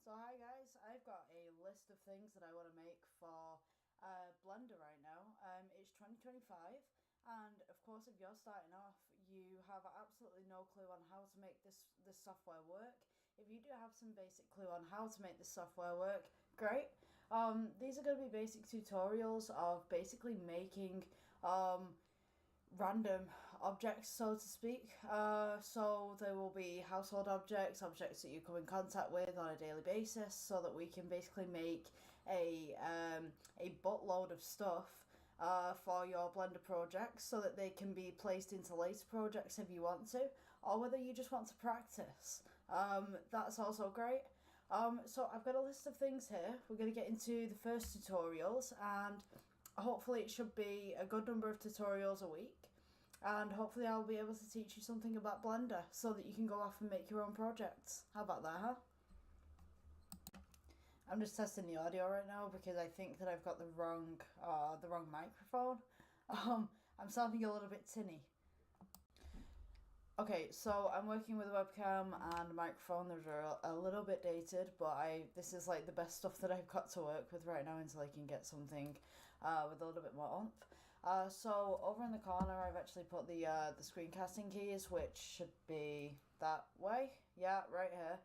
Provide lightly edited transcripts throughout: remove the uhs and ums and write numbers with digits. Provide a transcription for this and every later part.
So hi guys, I've got a list of things that I want to make for Blender right now. It's 2025, and of course if you're starting off, you have absolutely no clue on how to make this software work. If you do have some basic clue on how to make this software work, great. These are going to be basic tutorials of basically making random objects, so to speak. So there will be household objects, objects that you come in contact with on a daily basis, so that we can basically make a buttload of stuff for your Blender projects, so that they can be placed into later projects if you want to, or whether you just want to practice. That's also great. So I've got a list of things here. We're going to get into the first tutorials, and hopefully it should be a good number of tutorials a week, and hopefully I'll be able to teach you something about Blender so that you can go off and make your own projects. How about that, huh? I'm just testing the audio right now because I think that I've got the wrong microphone. I'm sounding a little bit tinny. Okay, so I'm working with a webcam and a microphone. They're a little bit dated, but this is like the best stuff that I've got to work with right now until I can get something with a little bit more oomph. So over in the corner, I've actually put the screencasting keys, which should be that way. Yeah, right here.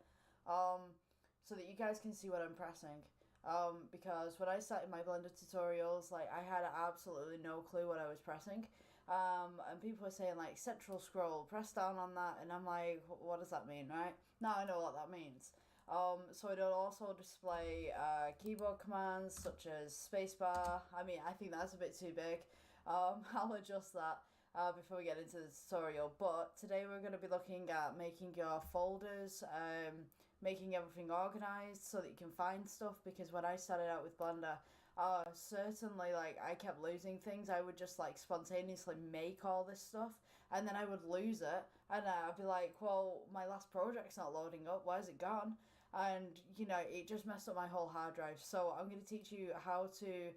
So that you guys can see what I'm pressing. Because when I started my Blender tutorials, like I had absolutely no clue what I was pressing. And people were saying like central scroll, press down on that, and I'm like, what does that mean, right? Now I know what that means. So it'll also display keyboard commands such as spacebar. I mean, I think that's a bit too big. I'll adjust that before we get into the tutorial. But today we're going to be looking at making your folders, making everything organized so that you can find stuff. Because when I started out with Blender, certainly like I kept losing things. I would just like spontaneously make all this stuff, and then I would lose it, and I'd be like, well, my last project's not loading up, where's it gone? And it just messed up my whole hard drive. So I'm going to teach you how to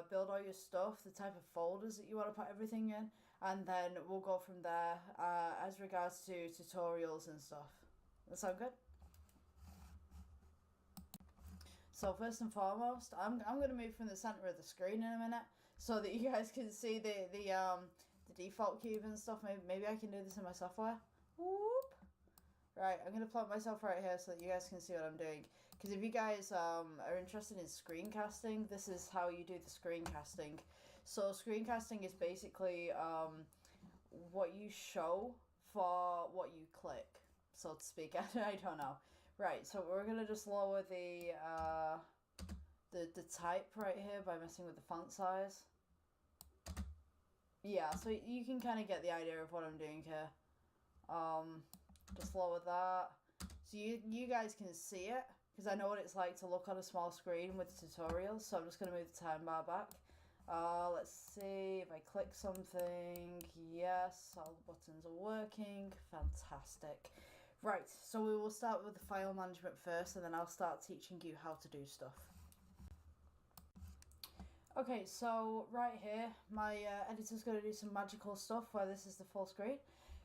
build all your stuff, the type of folders that you want to put everything in, and then we'll go from there as regards to tutorials and stuff. That sound good? So first and foremost, I'm going to move from the center of the screen in a minute so that you guys can see the default cube and stuff. Maybe I can do this in my software. Whoop. Right, I'm going to plant myself right here so that you guys can see what I'm doing. Because if you guys are interested in screencasting, this is how you do the screencasting. So screencasting is basically what you show for what you click, so to speak. I don't know. Right, so we're going to just lower the type right here by messing with the font size. Yeah, so you can kind of get the idea of what I'm doing here. Just lower that so you guys can see it, because I know what it's like to look on a small screen with tutorials. So I'm just going to move the time bar back. Let's see if I click something. Yes, all the buttons are working. Fantastic. Right, so we will start with the file management first, and then I'll start teaching you how to do stuff. Okay, so right here, my editor's going to do some magical stuff where this is the full screen.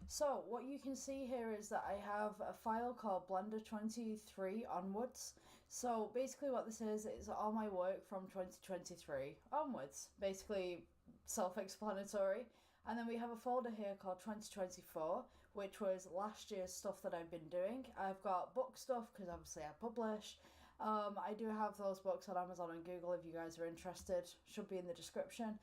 So what you can see here is that I have a file called Blender 23 onwards. So basically what this is all my work from 2023 onwards. Basically self-explanatory. And then we have a folder here called 2024, which was last year's stuff that I've been doing. I've got book stuff because obviously I publish. I do have those books on Amazon and Google if you guys are interested. Should be in the description.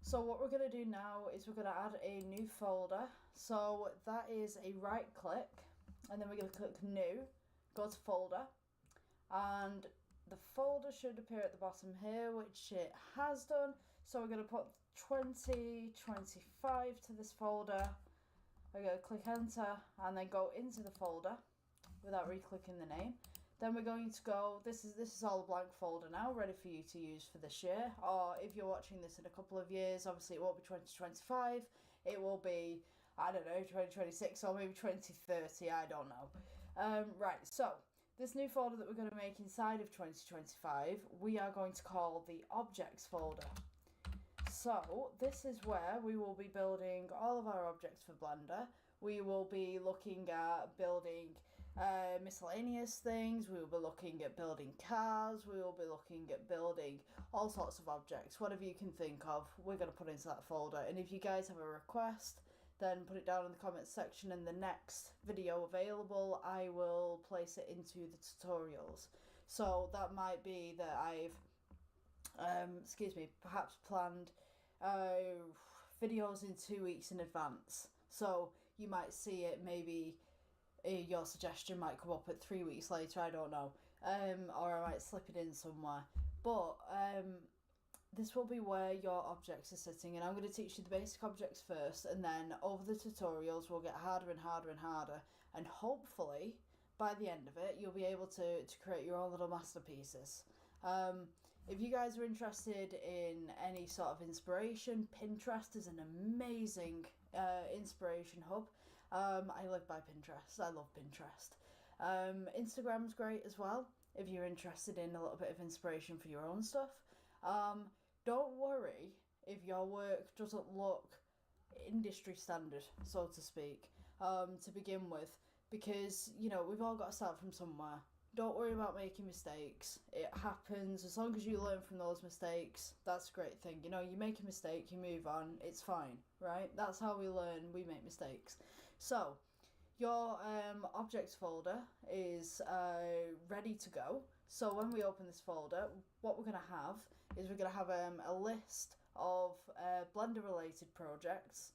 So what we're going to do now is we're going to add a new folder. So that is a right click, and then we're going to click new, go to folder, and the folder should appear at the bottom here, which it has done. So we're going to put 2025 to this folder. We're going to click enter and then go into the folder without re-clicking the name. Then we're going to go, this is all a blank folder now, ready for you to use for this year. Or if you're watching this in a couple of years, obviously it won't be 2025, it will be, I don't know, 2026 or maybe 2030, I don't know. Right, so this new folder that we're going to make inside of 2025, we are going to call the objects folder. So this is where we will be building all of our objects for Blender. We will be looking at building miscellaneous things. We will be looking at building cars. We will be looking at building all sorts of objects. Whatever you can think of, we're going to put into that folder. And if you guys have a request, then put it down in the comments section. In the next video available, I will place it into the tutorials. So that might be that I've perhaps planned videos in 2 weeks in advance. So you might see it, maybe your suggestion might come up at 3 weeks later, I don't know. Or I might slip it in somewhere. But this will be where your objects are sitting, and I'm going to teach you the basic objects first, and then over the tutorials we'll get harder and harder and harder, and hopefully by the end of it you'll be able to create your own little masterpieces. If you guys are interested in any sort of inspiration, Pinterest is an amazing inspiration hub. I live by Pinterest. I love Pinterest. Instagram's great as well if you're interested in a little bit of inspiration for your own stuff. Don't worry if your work doesn't look industry standard, so to speak, to begin with, because, you know, we've all got to start from somewhere. Don't worry about making mistakes. It happens. As long as you learn from those mistakes, that's a great thing. You know, you make a mistake, you move on, it's fine, right? That's how we learn. We make mistakes. So, your objects folder is ready to go. So when we open this folder, what we're going to have is we're going to have a list of Blender related projects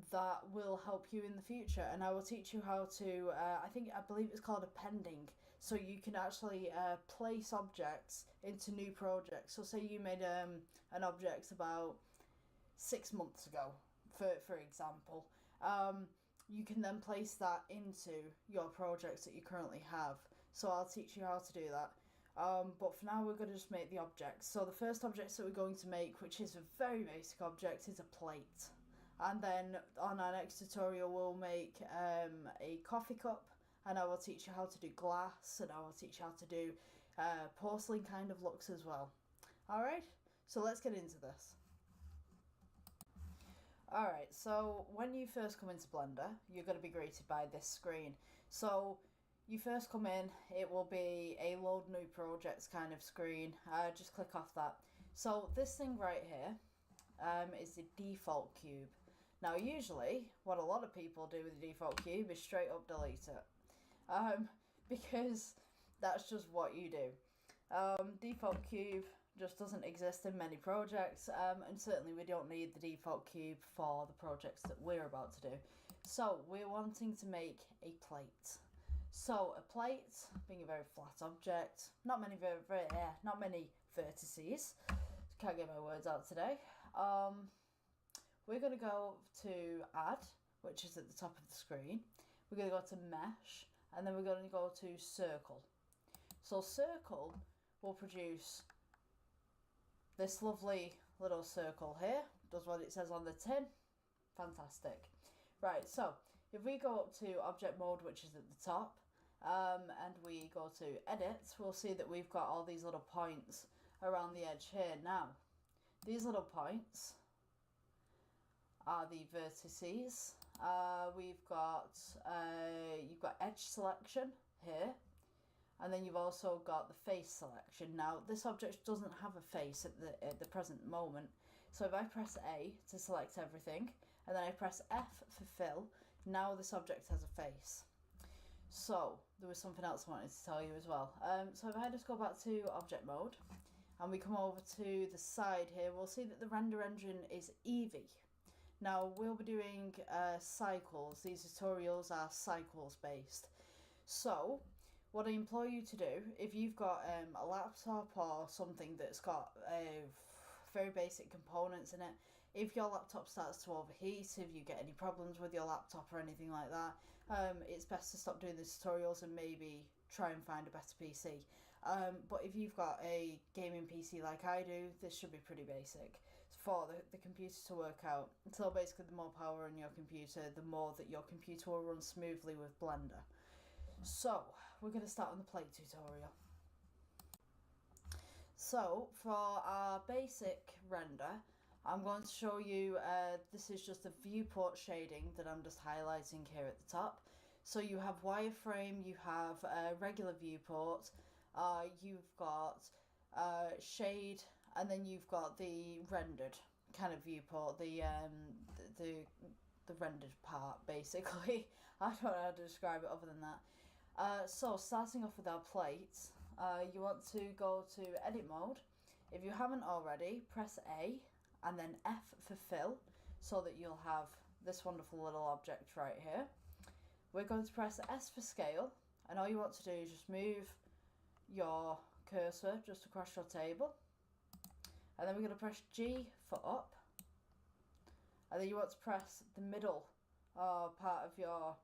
that will help you in the future, and I will teach you how to I believe it's called appending, so you can actually place objects into new projects. So say you made an object about 6 months ago, for example, you can then place that into your projects that you currently have. So I'll teach you how to do that. But for now we're going to just make the objects. So the first object that we're going to make, which is a very basic object, is a plate. And then on our next tutorial we'll make a coffee cup, and I will teach you how to do glass, and I will teach you how to do porcelain kind of looks as well. Alright, so let's get into this. Alright, so when you first come into Blender, you're going to be greeted by this screen. So you first come in, it will be a load new projects kind of screen. Just click off that. So this thing right here is the default cube. Now usually what a lot of people do with the default cube is straight up delete it, because that's just what you do. Default cube just doesn't exist in many projects, and certainly we don't need the default cube for the projects that we're about to do. So we're wanting to make a plate. So a plate being a very flat object, not many vertices. Can't get my words out today. We're going to go to add, which is at the top of the screen. We're going to go to mesh, and then we're going to go to circle. So circle will produce this lovely little circle here. Does what it says on the tin. Fantastic. Right, so if we go up to object mode, which is at the top, and we go to edit, we'll see that we've got all these little points around the edge here. Now, these little points are the vertices. You've got edge selection here, and then you've also got the face selection. Now this object doesn't have a face at the present moment, so if I press A to select everything, and then I press F for fill, now this object has a face. So there was something else I wanted to tell you as well. So if I just go back to object mode, and we come over to the side here, we'll see that the render engine is Eevee. Now we'll be doing cycles. These tutorials are cycles based. So what I implore you to do, if you've got a laptop or something that's got very basic components in it, if your laptop starts to overheat, if you get any problems with your laptop or anything like that, it's best to stop doing the tutorials and maybe try and find a better PC. But if you've got a gaming PC like I do, this should be pretty basic for the computer to work out. So basically the more power in your computer, the more that your computer will run smoothly with Blender. So we're going to start on the plate tutorial. So for our basic render, I'm going to show you, this is just a viewport shading that I'm just highlighting here at the top. So you have wireframe, you have a regular viewport, you've got shade, and then you've got the rendered kind of viewport, the rendered part basically. I don't know how to describe it other than that. So starting off with our plates, you want to go to edit mode. If you haven't already, press A and then F for fill, so that you'll have this wonderful little object right here. We're going to press S for scale, and all you want to do is just move your cursor just across your table, and then we're going to press G for up, and then you want to press the middle part of your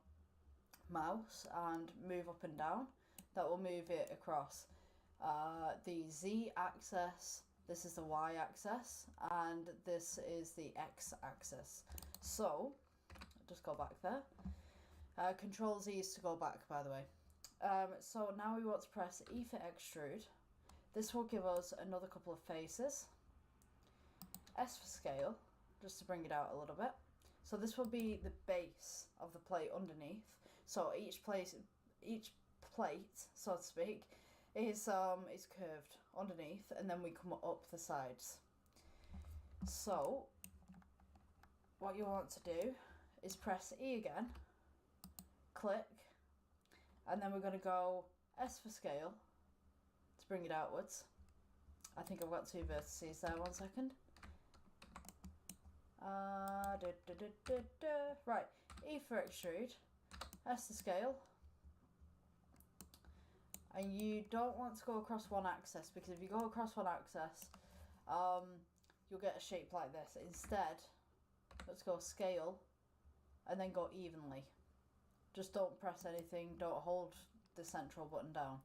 mouse and move up and down. That will move it across the Z axis, this is the Y axis, and this is the X axis. So just go back there. Control Z is to go back, by the way. So now we want to press E for extrude. This will give us another couple of faces. S for scale, just to bring it out a little bit. So this will be the base of the plate underneath. So each plate, so to speak, is curved underneath, and then we come up the sides. So what you want to do is press E again, click, and then we're going to go S for scale to bring it outwards. I think I've got two vertices there, 1 second. Right, E for extrude, S to scale, and you don't want to go across one axis, because if you go across one axis, you'll get a shape like this. Instead, let's go scale and then go evenly. Just don't press anything, don't hold the central button down.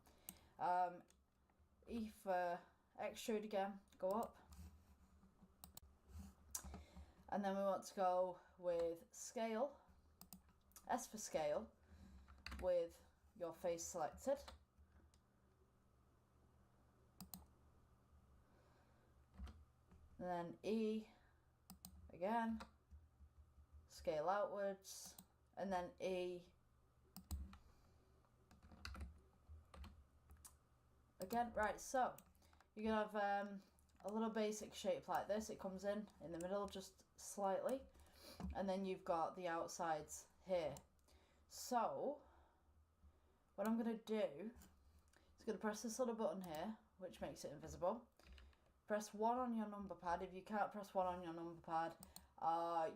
E for extrude again, go up. And then we want to go with scale, S for scale, with your face selected. And then E again, scale outwards, and then E again. Right, so you're gonna have a little basic shape like this. It comes in the middle just slightly, and then you've got the outsides here. So what I'm gonna do is gonna press this little button here, which makes it invisible. Press 1 on your number pad. If you can't press 1 on your number pad,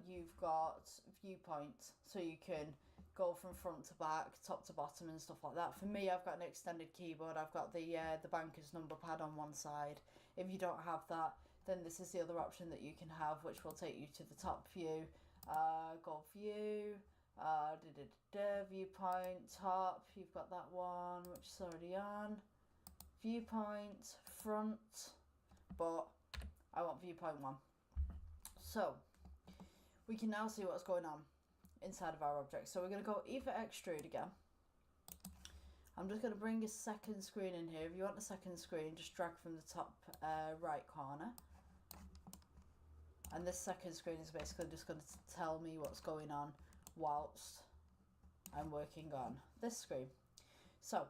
you've got viewpoint, so you can go from front to back, top to bottom, and stuff like that. For me, I've got an extended keyboard. I've got the banker's number pad on one side. If you don't have that, then this is the other option that you can have, which will take you to the top view. Go view, viewpoint, top, you've got that one, which is already on. Viewpoint, front, but I want viewpoint 1. So we can now see what's going on inside of our object. So we're going to go E for extrude again. I'm just going to bring a second screen in here. If you want a second screen, just drag from the top right corner. And this second screen is basically just going to tell me what's going on whilst I'm working on this screen. So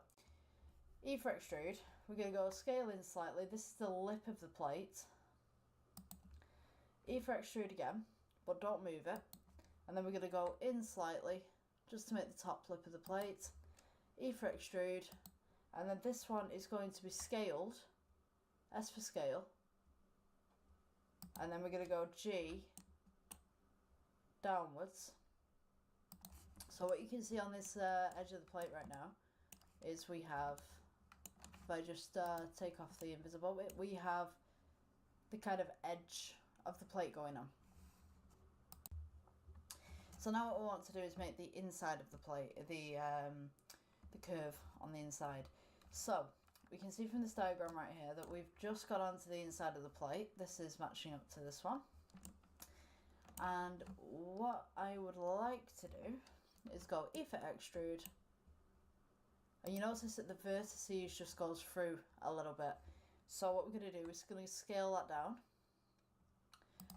E for extrude, we're going to go scale in slightly. This is the lip of the plate. E for extrude again, but don't move it. And then we're going to go in slightly just to make the top lip of the plate. E for extrude, and then this one is going to be scaled, S for scale, and then we're going to go G downwards. So what you can see on this edge of the plate right now is we have, if I just take off the invisible bit, we have the kind of edge of the plate going on. So now what we want to do is make the inside of the plate, the curve on the inside. So we can see from this diagram right here that we've just got onto the inside of the plate. This is matching up to this one. And what I would like to do is go E for extrude. And you notice that the vertices just goes through a little bit. So what we're going to do is going to scale that down.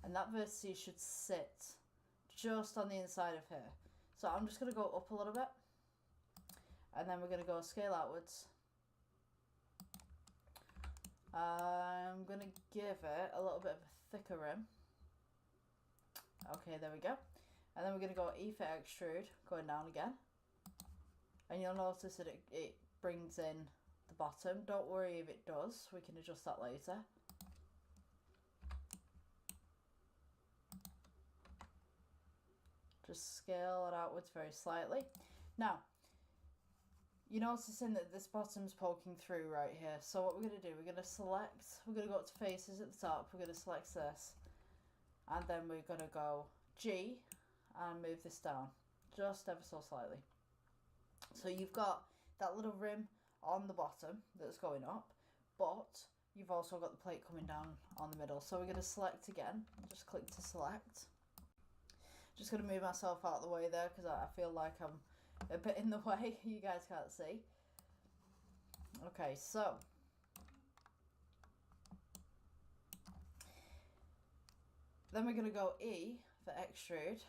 And that vertice should sit just on the inside of here. So I'm just going to go up a little bit. And then we're going to go scale outwards. I'm going to give it a little bit of a thicker rim. Okay, there we go. And then we're going to go E for extrude, going down again. And you'll notice that it brings in the bottom. Don't worry if it does, we can adjust that later. Just scale it outwards very slightly. Now, you're noticing that this bottom's poking through right here. So what we're going to do, we're going to select, we're going to go up to faces at the top, we're going to select this. And then we're going to go G and move this down just ever so slightly. So you've got that little rim on the bottom that's going up, but you've also got the plate coming down on the middle. So we're going to select again, just click to select. Just going to move myself out of the way there because I feel like I'm a bit in the way. You guys can't see. Okay, so then we're going to go E for extrude,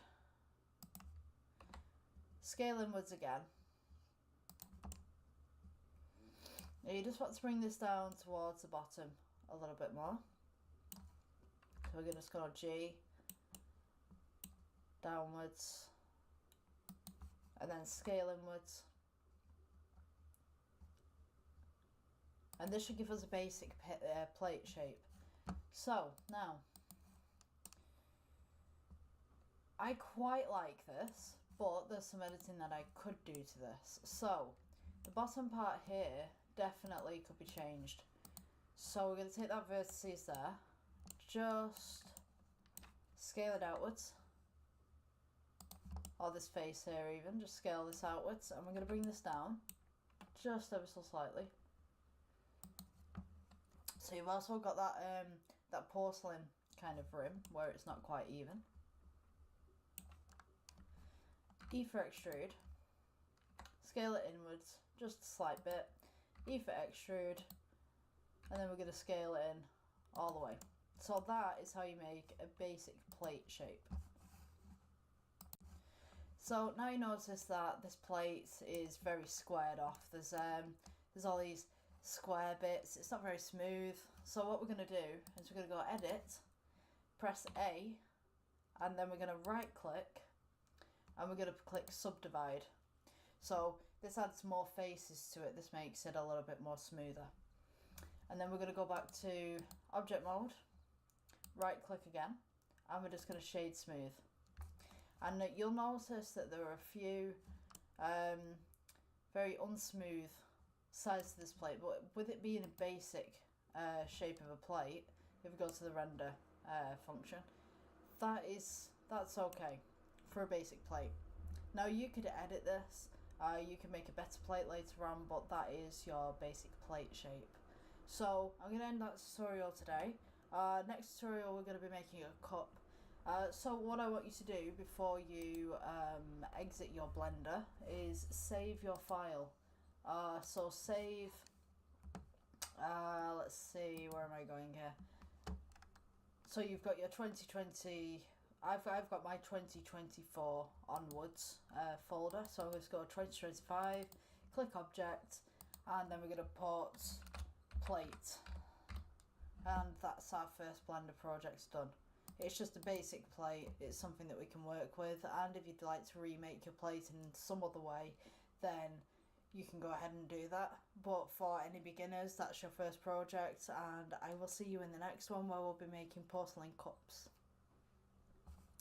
scale inwards again. Now you just want to bring this down towards the bottom a little bit more. So we're going to go G, downwards, and then scale inwards. And this should give us a basic plate shape. So now, I quite like this, but there's some editing that I could do to this. So the bottom part here definitely could be changed. So we're going to take that vertices there, just scale it outwards, or this face here even, just scale this outwards, and we're going to bring this down just ever so slightly. So you've also got that that porcelain kind of rim where it's not quite even. E for extrude, scale it inwards just a slight bit, E for extrude, and then we're going to scale it in all the way. So that is how you make a basic plate shape. So now you notice that this plate is very squared off. There's all these square bits. It's not very smooth. So what we're going to do is we're going to go edit, press A, and then we're going to right click, and we're going to click subdivide. So this adds more faces to it. This makes it a little bit more smoother. And then we're going to go back to object mode, right click again, and we're just going to shade smooth. And you'll notice that there are a few very unsmooth sides to this plate, but with it being a basic shape of a plate, if we go to the render function, that's okay for a basic plate. Now you could edit this, you can make a better plate later on, but that is your basic plate shape. So I'm going to end that tutorial today. Next tutorial we're going to be making a cup. So what I want you to do before you exit your Blender is save your file. So save, let's see, where am I going here? So you've got your 2020, I've got my 2024 onwards folder. So I'm going to go 2025, click object, and then we're going to put plate. And that's our first Blender project's done. It's just a basic plate, it's something that we can work with, and if you'd like to remake your plate in some other way, then you can go ahead and do that. But for any beginners, that's your first project, and I will see you in the next one where we'll be making porcelain cups.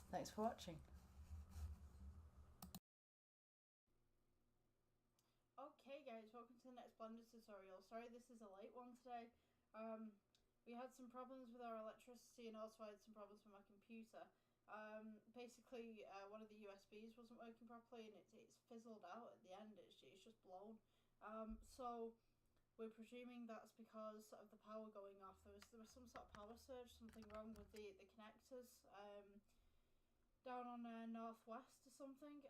Thanks for watching. Okay guys, welcome to the next Blender tutorial. Sorry this is a late one today. We had some problems with our electricity and also I had some problems with my computer. Basically, one of the USBs wasn't working properly and it's fizzled out at the end, it's just blown. So we're presuming that's because of the power going off. There was some sort of power surge, something wrong with the connectors down on Northwest or something.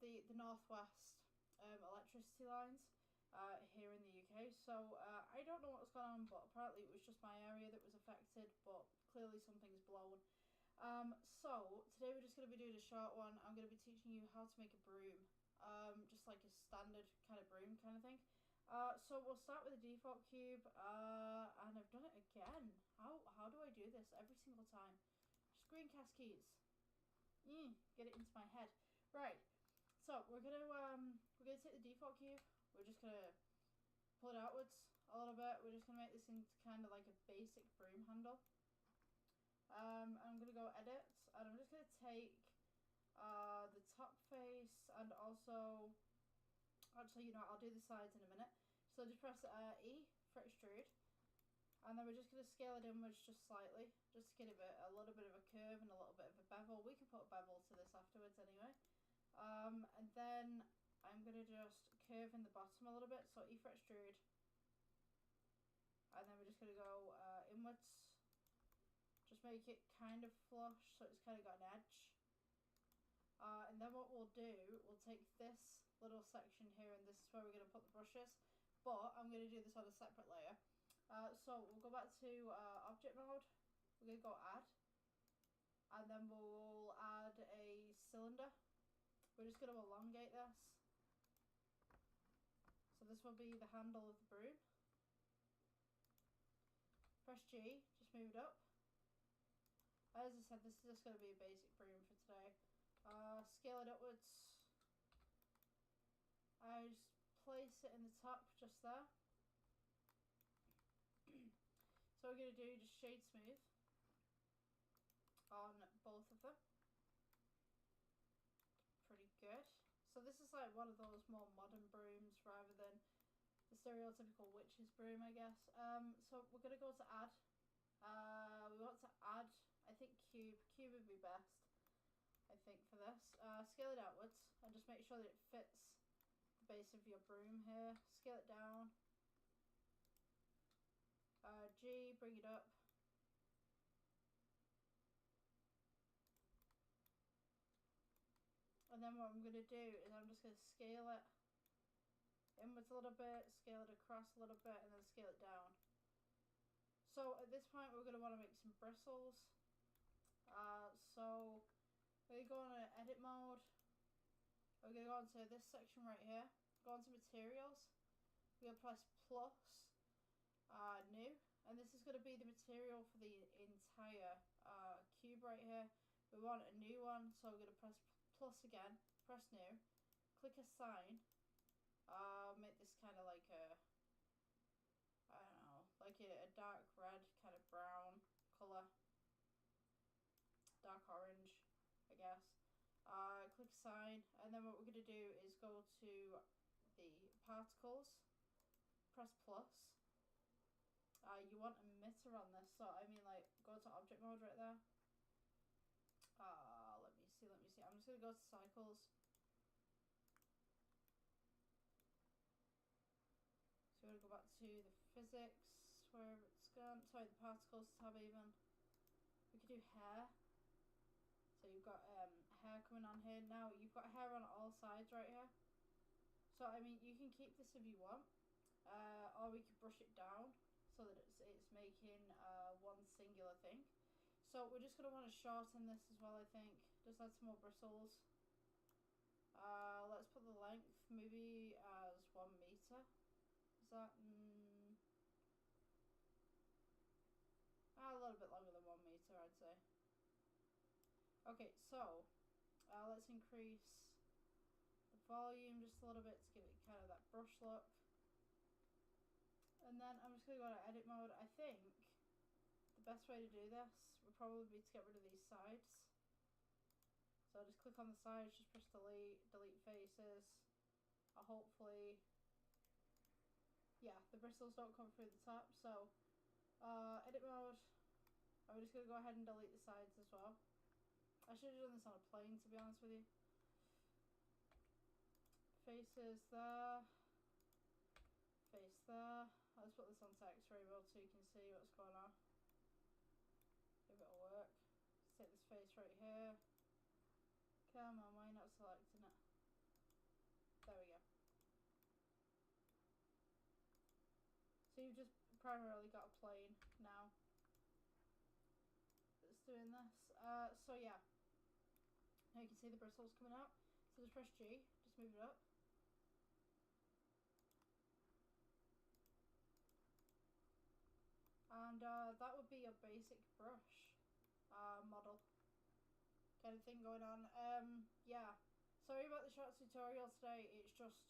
The Northwest electricity lines here in the UK. So I don't know what's going on, but apparently it was just my area that was affected, but clearly something's blown. So today we're just going to be doing a short one. I'm going to be teaching you how to make a broom, just like a standard kind of broom kind of thing. So we'll start with the default cube, and I've done it again. How do I do this every single time? Screencast keys. Get it into my head. Right. So we're gonna take the default cube. We're just gonna pull it outwards a little bit. We're just gonna make this into kind of like a basic broom handle. I'm gonna go edit, and I'm just gonna take the top face, and also, actually, you know, I'll do the sides in a minute. So just press E for extrude, and then we're just going to scale it inwards just slightly, just to give it a little bit of a curve and a little bit of a bevel. We can put a bevel to this afterwards anyway. And then I'm going to just curve in the bottom a little bit, so E for extrude, and then we're just going to go inwards, just make it kind of flush so it's kind of got an edge. And then what we'll do, we'll take this little section here, and this is where we're going to put the brushes, but I'm going to do this on a separate layer. So we'll go back to object mode, we're going to go add, and then we'll add a cylinder. We're just going to elongate this. So this will be the handle of the broom. Press G, just move it up. As I said, this is just going to be a basic broom for today. Scale it upwards. I just place it in the top just there. So what we're going to do, just shade smooth on both of them. Pretty good. So this is like one of those more modern brooms rather than the stereotypical witch's broom, I guess. So we're going to go to add. We want to add, I think cube would be best, I think, for this. Scale it outwards and just make sure that it fits the base of your broom here. Scale it down. G, bring it up. And then what I'm going to do is I'm just going to scale it inwards a little bit, scale it across a little bit, and then scale it down. So at this point we're going to want to make some bristles. So we're going to go on edit mode. We're going to go onto this section right here. Go onto materials. We're going to press plus, new. And this is going to be the material for the entire cube right here. We want a new one, so we're going to press plus again. Press new. Click assign. Make this kind of like a, I don't know, like a dark red, kind of brown colour. Dark orange, I guess. Click assign, and then what we're going to do is go to the particles, press plus. You want emitter on this, so I mean, like, go to object mode right there. Let me see. I'm just going to go to cycles. So we're going to go back to the physics, where it's gone. Sorry, the particles tab even. We could do hair. So you've got hair coming on here. Now you've got hair on all sides right here. So I mean, you can keep this if you want, or we could brush it down so that it's making one singular thing. So we're just going to want to shorten this as well, I think. Just add some more bristles. Let's put the length maybe as 1 meter. Is that a little bit longer than 1 meter, I'd say. Okay, so let's increase the volume just a little bit to give it kind of that brush look. And then I'm just going to go to edit mode. I think the best way to do this would probably be to get rid of these sides. So just click on the sides, just press delete faces. Hopefully, yeah, the bristles don't come through the top. So edit mode, I'm just going to go ahead and delete the sides as well. I should have done this on a plane, to be honest with you. Faces there. Face there. Let's put this on text very well so you can see what's going on. If it'll work. Let's take this face right here. Come on, why not selecting it? There we go. So you've just primarily got a plane now that's doing this. So yeah. Now you can see the bristles coming out. So just press G, just move it up. that would be your basic brush model kind of thing going on. Yeah, sorry about the short tutorial today. It's just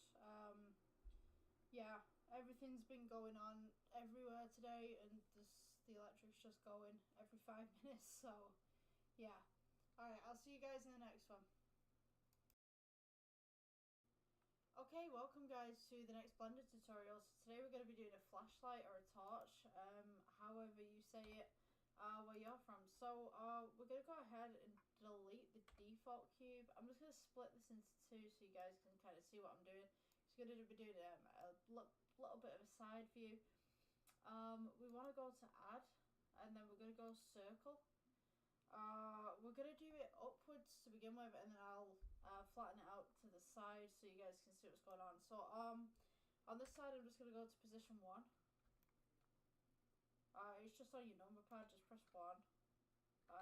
yeah, everything's been going on everywhere today, and the electric's just going every 5 minutes. So yeah, alright, I'll see you guys in the next one. Okay, welcome guys to the next Blender tutorial. So today we're going to be doing a flashlight or a torch, however you say it, where you're from. So we're going to go ahead and delete the default cube. I'm just going to split this into two so you guys can kind of see what I'm doing. Just going to be doing a little bit of a side view. We want to go to add, and then we're going to go circle. We're going to do it upwards to begin with, and then I'll flatten it out to the side so you guys can see what's going on. So on this side I'm just going to go to position 1. It's just on your number pad, just press 1.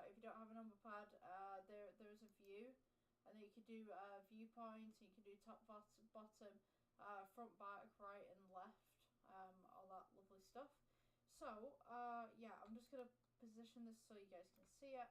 If you don't have a number pad, there's a view, and then you can do viewpoint, you can do top, bottom, front, back, right and left, all that lovely stuff. So yeah, I'm just going to position this so you guys can see it.